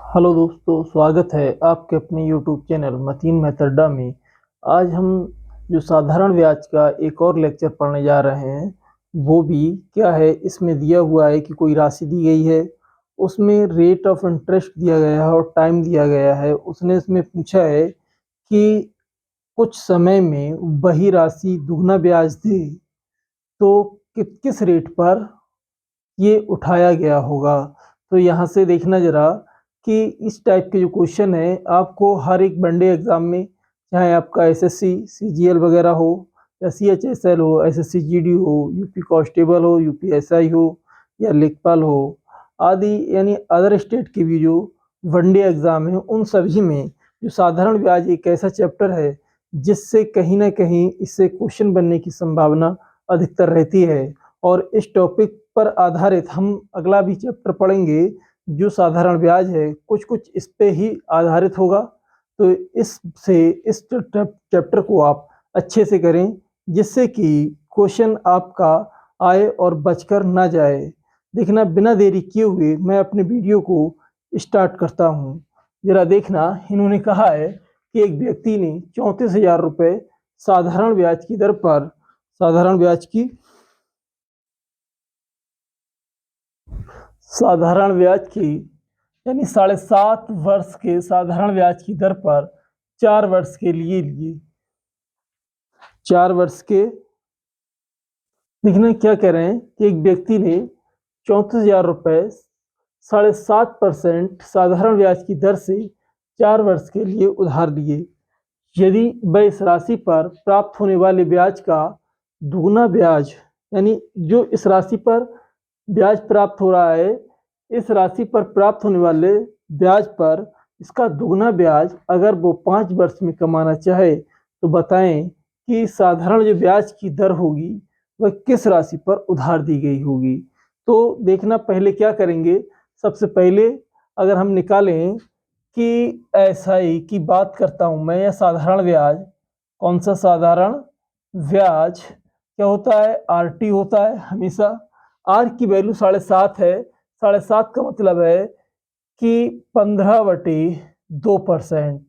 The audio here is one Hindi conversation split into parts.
हेलो दोस्तों, स्वागत है आपके अपने यूट्यूब चैनल मतीन मेथडा में। आज हम जो साधारण ब्याज का एक और लेक्चर पढ़ने जा रहे हैं। वो भी क्या है, इसमें दिया हुआ है कि कोई राशि दी गई है, उसमें रेट ऑफ इंटरेस्ट दिया गया है और टाइम दिया गया है। उसने इसमें पूछा है कि कुछ समय में वही राशि दुगना ब्याज दे तो किस रेट पर ये उठाया गया होगा। तो यहाँ से देखना जरा कि इस टाइप के जो क्वेश्चन है आपको हर एक वनडे एग्जाम में, चाहे आपका एसएससी सीजीएल वगैरह हो या सीएचएसएल हो, एसएससी जीडी हो, यूपी कांस्टेबल हो, यूपीएसआई हो या लेखपाल हो आदि, यानी अदर स्टेट की भी जो वनडे एग्जाम है उन सभी में जो साधारण ब्याज एक ऐसा चैप्टर है जिससे कहीं ना कहीं इससे क्वेश्चन बनने की संभावना अधिकतर रहती है। और इस टॉपिक पर आधारित हम अगला भी चैप्टर पढ़ेंगे जो साधारण ब्याज है, कुछ कुछ इस पे ही आधारित होगा। तो इस चैप्टर को आप अच्छे से करें जिससे कि क्वेश्चन आपका आए और बचकर ना जाए। देखना, बिना देरी किए हुए मैं अपने वीडियो को स्टार्ट करता हूँ। जरा देखना, इन्होंने कहा है कि एक व्यक्ति ने 34,000 रुपये साधारण ब्याज की दर पर साधारण ब्याज की यानी 7.5 वर्ष के साधारण ब्याज की दर पर 4 वर्ष के लिए 4 वर्ष के देखना क्या कह रहे हैं कि एक व्यक्ति ने 34,000 रुपये 7.5% साधारण ब्याज की दर से 4 वर्ष के लिए उधार लिए। यदि वह इस राशि पर प्राप्त होने वाले ब्याज का दुगना ब्याज, यानी जो इस राशि पर ब्याज प्राप्त हो रहा है, इस राशि पर प्राप्त होने वाले ब्याज पर इसका दुगना ब्याज अगर वो 5 वर्ष में कमाना चाहे तो बताएं कि साधारण जो ब्याज की दर होगी वह किस राशि पर उधार दी गई होगी। तो देखना, पहले क्या करेंगे, सबसे पहले अगर हम निकालें कि एसआई की बात करता हूं मैं, या साधारण ब्याज, कौन सा साधारण ब्याज क्या होता है, आरटी होता है हमेशा। आर की वैल्यू 7.5 है। 7.5 का मतलब है कि 15/2%।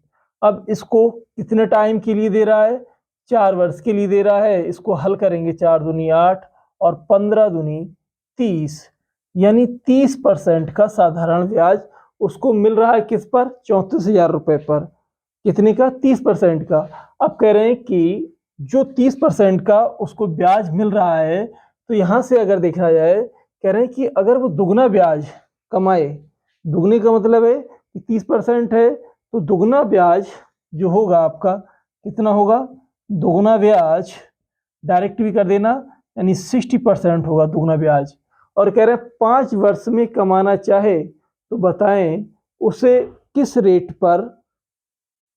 अब इसको कितने टाइम के लिए दे रहा है, 4 वर्ष के लिए दे रहा है। इसको हल करेंगे, 4 दूनी 8 और 15 दूनी 30, यानी 30% का साधारण ब्याज उसको मिल रहा है। किस पर? 34,000 रुपये पर। कितने का? 30% का। अब कह रहे हैं कि जो 30% का उसको ब्याज मिल रहा है, तो यहां से अगर देखा जाए, कह रहे हैं कि अगर वो दुगना ब्याज कमाए, दुगने का मतलब है कि 30% है तो दुगना ब्याज जो होगा आपका कितना होगा, दुगना ब्याज डायरेक्ट भी कर देना, यानी 60% होगा दुगना ब्याज। और कह रहे हैं 5 वर्ष में कमाना चाहे तो बताएं उसे किस रेट पर,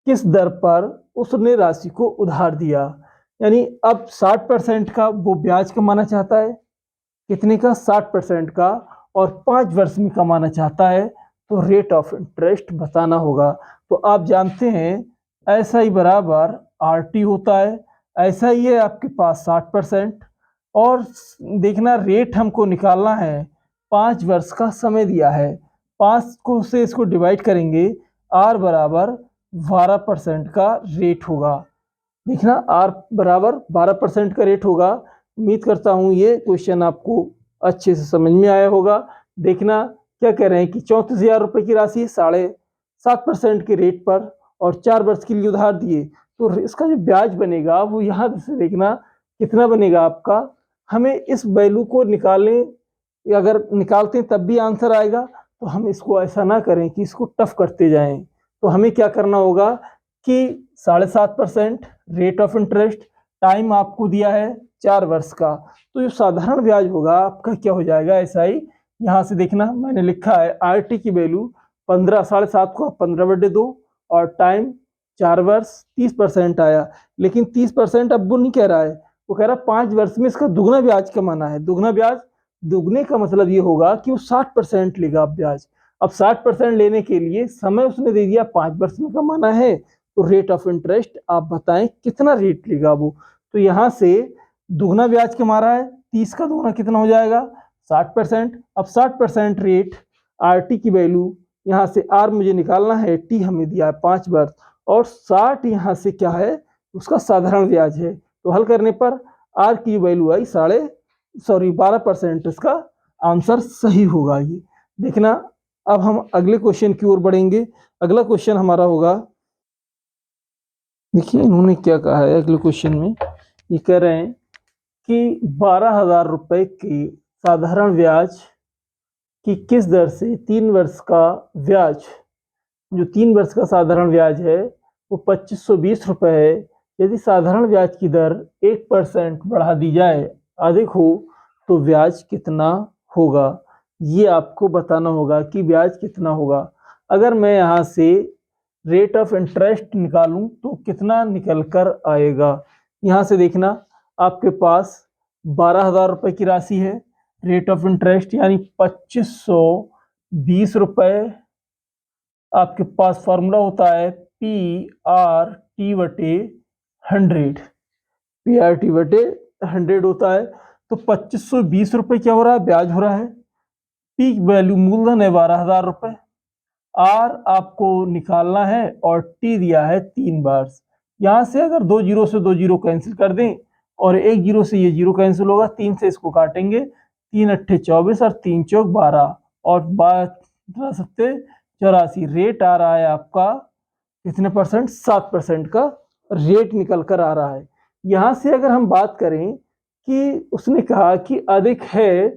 किस दर पर उसने राशि को उधार दिया। यानी अब 60% का वो ब्याज कमाना चाहता है, कितने का? 60% का, और 5 वर्ष में कमाना चाहता है तो रेट ऑफ इंटरेस्ट बताना होगा। तो आप जानते हैं ऐसा ही बराबर आर टी होता है। ऐसा ही है आपके पास 60%। और देखना, रेट हमको निकालना है, 5 वर्ष का समय दिया है, 5 को से इसको डिवाइड करेंगे, आर बराबर 12% का रेट होगा। देखना, आर बराबर 12% का रेट होगा। उम्मीद करता हूँ ये क्वेश्चन आपको अच्छे से समझ में आया होगा। देखना क्या कह रहे हैं कि 34,000 रुपये की राशि 7.5% के रेट पर और 4 वर्ष के लिए उधार दिए, तो इसका जो ब्याज बनेगा वो यहाँ से देखना कितना बनेगा आपका। हमें इस वैल्यू को निकालने, अगर निकालते हैं तब भी आंसर आएगा, तो हम इसको ऐसा ना करें कि इसको टफ करते जाएं। तो हमें क्या करना होगा कि 7.5% रेट ऑफ इंटरेस्ट, टाइम आपको दिया है 4 वर्ष का, तो जो साधारण ब्याज होगा आपका क्या हो जाएगा, ऐसा ही यहाँ से देखना मैंने लिखा है आर टी की वैल्यू 15, 7.5 को 15/2 और टाइम 4 वर्ष, 30% आया। लेकिन 30% अब वो नहीं कह रहा है, वो कह रहा है 5 वर्ष में इसका दुगना ब्याज कमाना है। दुगना ब्याज, दुगने का मतलब ये होगा कि वो 60% लेगा ब्याज। अब 60% लेने के लिए समय उसने दे दिया 5 वर्ष में कमाना है, तो रेट ऑफ इंटरेस्ट आप बताएं कितना रेट लेगा वो। तो यहां से दुगना ब्याज कमा रहा है, 30 का दुगना कितना हो जाएगा, 60%। अब 60% रेट, आर टी की वैल्यू यहाँ से आर मुझे निकालना है, टी हमें दिया है 5 वर्ष और 60 यहाँ से क्या है उसका साधारण ब्याज है। तो हल करने पर आर की वैल्यू आई 12%। इसका आंसर सही होगा। ये देखना। अब हम अगले क्वेश्चन की ओर बढ़ेंगे। अगला क्वेश्चन हमारा होगा, देखिए इन्होंने क्या कहा है अगले क्वेश्चन में। ये कह रहे हैं कि 12,000 रुपए की साधारण ब्याज की किस दर से 3 वर्ष का ब्याज, जो 3 वर्ष का साधारण ब्याज है वो 2520 रुपए है। यदि साधारण ब्याज की दर 1% बढ़ा दी जाए, अधिक हो, तो ब्याज कितना होगा। ये आपको बताना होगा कि ब्याज कितना होगा। अगर मैं यहाँ से रेट ऑफ इंटरेस्ट निकालूं तो कितना निकल कर आएगा। यहाँ से देखना, आपके पास 12,000 रुपए की राशि है, रेट ऑफ इंटरेस्ट यानी 2520 रुपए। आपके पास फॉर्मूला होता है PRT/100, PRT/100 होता है। तो 2520 रुपए क्या हो रहा है, ब्याज हो रहा है। पी वैल्यू मूलधन है 12,000 रुपए, आर आपको निकालना है और टी दिया है 3 वर्ष। यहां से अगर 2 जीरो से 2 जीरो कैंसिल कर दें और 1 जीरो से ये जीरो कैंसिल होगा, 3 से इसको काटेंगे, 3 अट्ठे 24 और 3 चौक 12 और 12 रेट आ रहा है आपका कितने परसेंट, 7% का रेट निकल कर आ रहा है। यहां से अगर हम बात करें कि उसने कहा कि अधिक है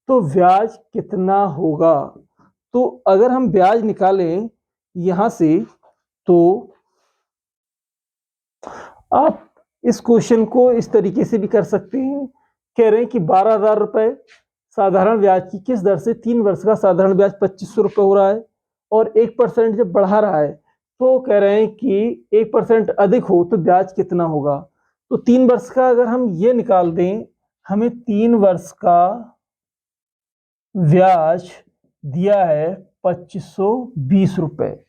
तो ब्याज कितना होगा, तो अगर हम ब्याज निकालें यहां से तो आप इस क्वेश्चन को इस तरीके से भी कर सकते हैं। कह रहे हैं कि 12,000 रुपए साधारण ब्याज की किस दर से 3 वर्ष का साधारण ब्याज 2500 रुपए हो रहा है और 1% जब बढ़ा रहा है, तो कह रहे हैं कि 1% अधिक हो तो ब्याज कितना होगा। तो 3 वर्ष का अगर हम ये निकाल दें, हमें 3 वर्ष का ब्याज दिया है 2520 रुपए,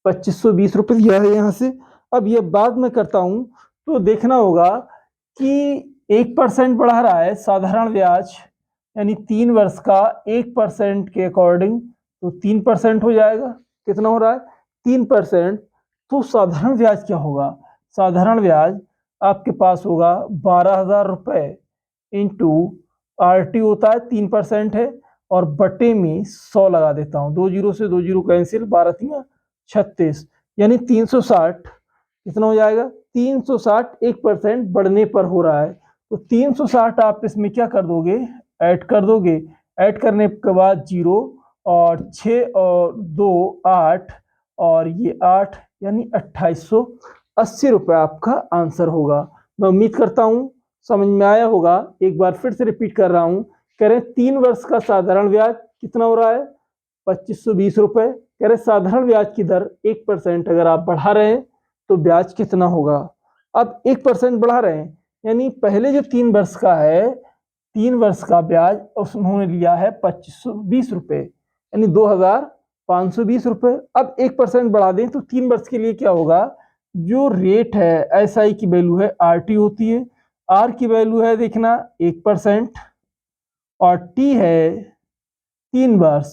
2520 रुपए दिया है यहाँ से। अब ये बात मैं करता हूं तो देखना होगा कि 1% बढ़ा रहा है साधारण ब्याज, यानी 3 वर्ष का 1% के अकॉर्डिंग तो 3% हो जाएगा। कितना हो रहा है, 3%। तो साधारण ब्याज क्या होगा, साधारण ब्याज आपके पास होगा 12,000 रुपए इंटू RT होता है 3% है और बटे में 100 लगा देता हूं, 2 जीरो से 2 जीरो कैंसिल, 12 36 यानी 360। कितना हो जाएगा, 360 1% बढ़ने पर हो रहा है। तो 360 आप इसमें क्या कर दोगे, ऐड कर दोगे। ऐड करने के बाद 0 और 6 और 2 8 और ये 8 यानी 2880 रुपये आपका आंसर होगा। मैं उम्मीद करता हूं समझ में आया होगा। एक बार फिर से रिपीट कर रहा हूं, कह रहे 3 वर्ष का साधारण ब्याज कितना हो रहा है 2520 रुपए। कह रहे साधारण ब्याज की दर 1% अगर आप बढ़ा रहे हैं तो ब्याज कितना होगा। अब 1% बढ़ा रहे हैं यानी पहले जो 3 वर्ष का है, 3 वर्ष का ब्याज उन्होंने लिया है 2520 रुपए यानी 2,520 रुपए। अब 1% बढ़ा दें तो 3 वर्ष के लिए क्या होगा, जो रेट है SI की वैल्यू है RT होती है, R की वैल्यू है देखना 1% और T है 3 वर्ष,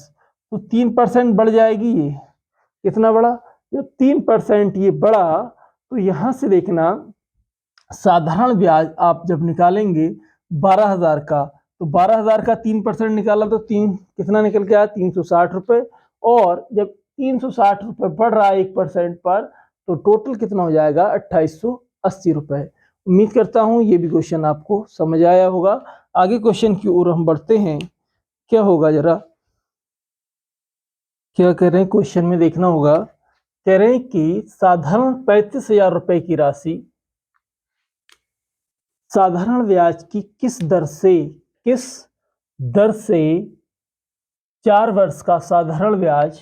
तो 3% बढ़ जाएगी। ये कितना बढ़ा, जब 3% ये बढ़ा तो यहां से देखना साधारण ब्याज आप जब निकालेंगे 12,000 का, तो 12,000 का 3% निकाला तो कितना निकल के आया 360 रुपए। और जब 360 रुपए बढ़ रहा है 1% पर तो टोटल कितना हो जाएगा 2880 रुपए। उम्मीद करता हूं ये भी क्वेश्चन आपको समझ आया होगा। आगे क्वेश्चन की ओर हम बढ़ते हैं। क्या होगा जरा, क्या कह रहे हैं क्वेश्चन में देखना होगा। कह रहे हैं कि साधारण 35,000 रुपए की राशि साधारण ब्याज की किस दर से 4 वर्ष का साधारण ब्याज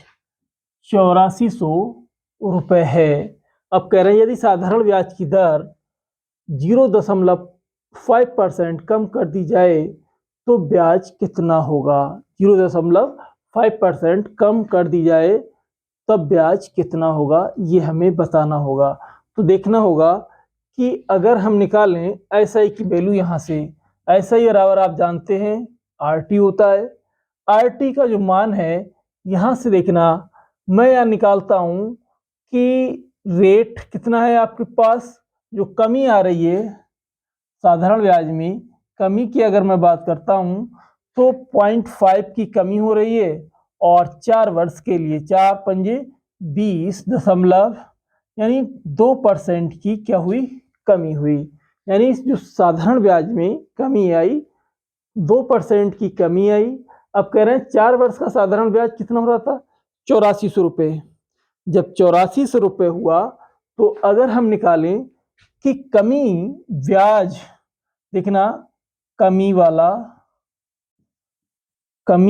8400 रुपए है। अब कह रहे हैं यदि साधारण ब्याज की दर 0.5% कम कर दी जाए तो ब्याज कितना होगा। 0.5% कम कर दी जाए तब ब्याज कितना होगा, ये हमें बताना होगा। तो देखना होगा कि अगर हम निकालें SI की वैल्यू, यहाँ से SI बराबर आप जानते हैं RT होता है। RT का जो मान है यहाँ से देखना मैं यहाँ निकालता हूँ कि रेट कितना है आपके पास, जो कमी आ रही है साधारण ब्याज में, कमी की अगर मैं बात करता हूँ तो 0.5 की कमी हो रही है, और 4 वर्ष के लिए 4 पंजे 20 दशमलव यानी 2% की क्या हुई, कमी हुई। यानी जो साधारण ब्याज में कमी आई 2% की कमी आई। अब कह रहे हैं 4 वर्ष का साधारण ब्याज कितना हो रहा था, 8400 रुपये। जब 8400 रुपये हुआ तो अगर हम निकालें कि कमी ब्याज, देखना कमी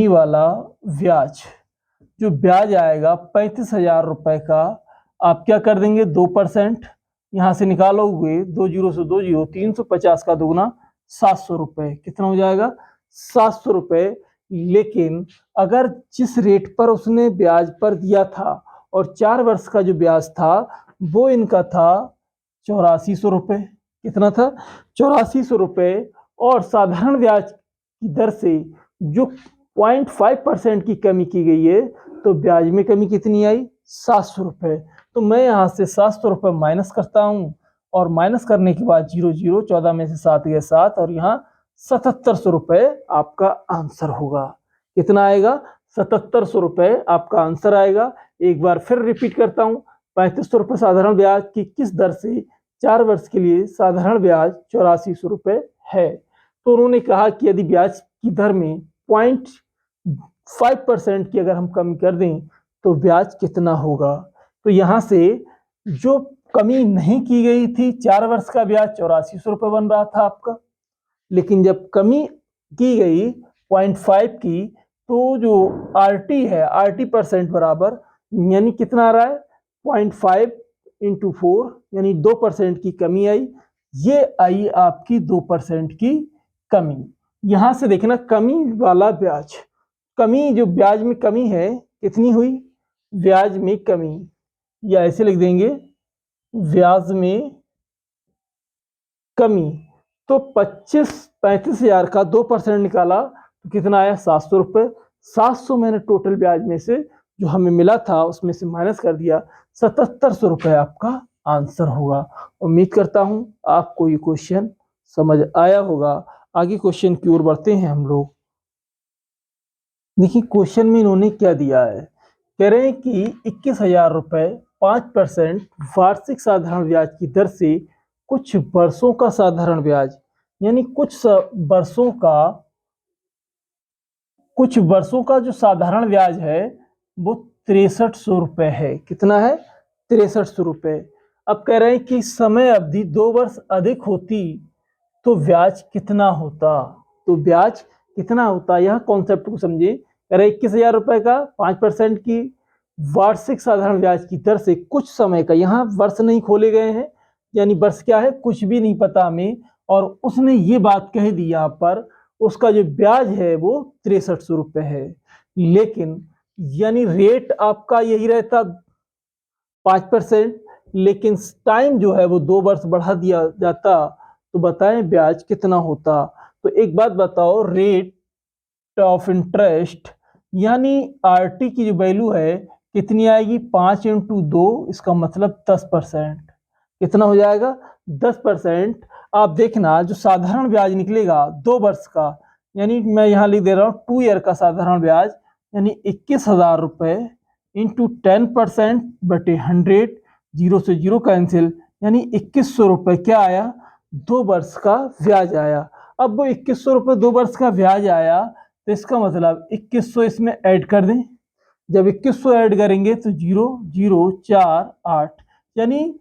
वाला ब्याज, जो ब्याज आएगा 35,000 रुपए का, आप क्या कर देंगे 2%, यहां से निकालोगे 2 जीरो से 2 जीरो, 350 का दुगना 700 रुपए, कितना हो जाएगा 700 रुपए। लेकिन अगर जिस रेट पर उसने ब्याज पर दिया था और 4 वर्ष का जो ब्याज था वो इनका था 8400 रुपए, कितना था 8400 रुपए, और साधारण ब्याज की दर से जो 0.5% की कमी की गई है तो ब्याज में कमी कितनी आई 700 रुपए। तो मैं यहाँ से 700 रुपए माइनस करता हूँ, और माइनस करने के बाद 0 0, 14 में से 7 गए 7, और यहाँ 7700 रुपए आपका आंसर होगा। कितना आएगा 7700 रुपए आपका आंसर आएगा। एक बार फिर रिपीट करता हूँ, 3500 रुपए साधारण ब्याज की किस दर से 4 वर्ष के लिए साधारण ब्याज 8400 रुपए है। तो उन्होंने कहा कि यदि ब्याज की दर में 0.5% की अगर हम कमी कर दें तो ब्याज कितना होगा। तो यहाँ से जो कमी नहीं की गई थी 4 वर्ष का ब्याज 8400 रुपये बन रहा था आपका, लेकिन जब कमी की गई 0.5 की तो जो आरटी है, आरटी परसेंट बराबर यानी कितना आ रहा है 0.5 इंटू 4 यानी 2% की कमी आई। ये आई आपकी 2% की कमी। यहां से देखना कमी वाला ब्याज, कमी जो ब्याज में कमी है कितनी हुई, ब्याज में कमी, या ऐसे लिख देंगे ब्याज में कमी। तो 35,000 का 2% निकाला तो कितना आया 700 रुपये। 700 मैंने टोटल ब्याज में से जो हमें मिला था उसमें से माइनस कर दिया, 7700 रुपये आपका आंसर होगा। उम्मीद करता हूं आपको ये क्वेश्चन समझ आया होगा। आगे क्वेश्चन की ओर बढ़ते हैं हम लोग। देखिए क्वेश्चन में इन्होंने क्या दिया है, कह रहे हैं कि 21,000 रुपये 5% वार्षिक साधारण ब्याज की दर से कुछ वर्षों का साधारण ब्याज, यानी कुछ वर्षों का जो साधारण ब्याज है वो 6300 रुपये है। कितना है 6300 रुपये। अब कह रहे हैं कि समय अवधि 2 वर्ष अधिक होती तो ब्याज कितना होता, तो ब्याज कितना होता, यह कॉन्सेप्ट को समझिए। कह रहे 21,000 रुपये का 5% की वार्षिक साधारण ब्याज की दर से कुछ समय का, यहाँ वर्ष नहीं खोले गए हैं, यानी वर्ष क्या है कुछ भी नहीं पता हमें, और उसने ये बात कह दी यहाँ पर उसका जो ब्याज है वो 6300 रुपये है। लेकिन यानी रेट आपका यही रहता 5%, लेकिन टाइम जो है वो 2 वर्ष बढ़ा दिया जाता, तो बताएं ब्याज कितना होता। तो एक बात बताओ, रेट ऑफ इंटरेस्ट यानी आरटी की जो वैल्यू है कितनी आएगी 5 इंटू 2, इसका मतलब 10%, कितना हो जाएगा 10%। आप देखना जो साधारण ब्याज निकलेगा 2 वर्ष का, यानी मैं यहाँ लिख दे रहा हूँ 2 ईयर का साधारण ब्याज, यानी 21,000 रुपये इंटू 10% बटे 100, 0 से 0 कैंसिल, यानी 2100 रुपये क्या आया 2 वर्ष का ब्याज आया। अब वो 2100 रुपये 2 वर्ष का ब्याज आया तो इसका मतलब 2100 इसमें ऐड कर दें। जब 2100 ऐड करेंगे तो 0 0 4 8, यानी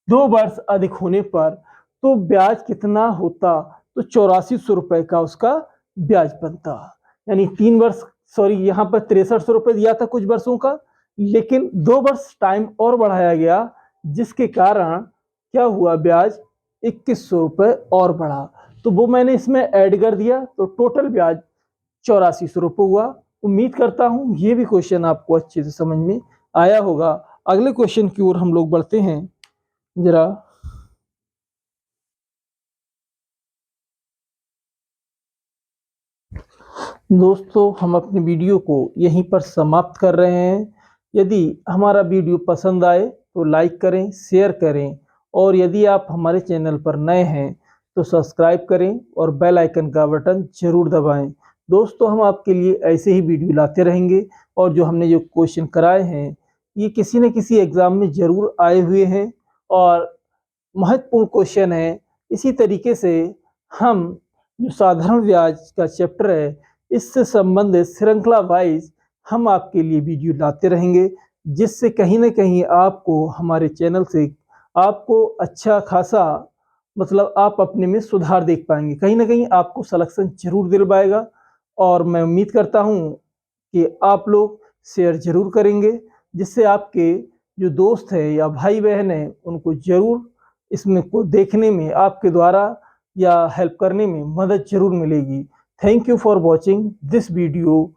2 वर्ष अधिक होने पर तो ब्याज कितना होता, तो 8400 रुपये का उसका ब्याज बनता। यानी 3 वर्ष, सॉरी यहाँ पर 6300 रुपये दिया था कुछ वर्षों का, लेकिन 2 वर्ष टाइम और बढ़ाया गया जिसके कारण क्या हुआ ब्याज 2100 रुपये और बढ़ा, तो वो मैंने इसमें ऐड कर दिया तो टोटल ब्याज 8400 रुपये हुआ। उम्मीद करता हूं ये भी क्वेश्चन आपको अच्छे से समझ में आया होगा। अगले क्वेश्चन की ओर हम लोग बढ़ते हैं जरा। दोस्तों हम अपने वीडियो को यहीं पर समाप्त कर रहे हैं। यदि हमारा वीडियो पसंद आए तो लाइक करें, शेयर करें और यदि आप हमारे चैनल पर नए हैं तो सब्सक्राइब करें और बेल आइकन का बटन ज़रूर दबाएं। दोस्तों, हम आपके लिए ऐसे ही वीडियो लाते रहेंगे और जो हमने जो क्वेश्चन कराए हैं ये किसी न किसी एग्ज़ाम में ज़रूर आए हुए हैं और महत्वपूर्ण क्वेश्चन है। इसी तरीके से हम जो साधारण ब्याज का चैप्टर है इससे संबंधित श्रृंखला वाइज हम आपके लिए वीडियो लाते रहेंगे, जिससे कहीं न कहीं आपको हमारे चैनल से आपको अच्छा खासा मतलब आप अपने में सुधार देख पाएँगे। कहीं न कहीं आपको सिलेक्शन ज़रूर दिलवाएगा और मैं उम्मीद करता हूँ कि आप लोग शेयर ज़रूर करेंगे, जिससे आपके जो दोस्त हैं या भाई-बहन हैं उनको ज़रूर इसमें को देखने में आपके द्वारा या हेल्प करने में मदद ज़रूर मिलेगी। Thank you for watching this video.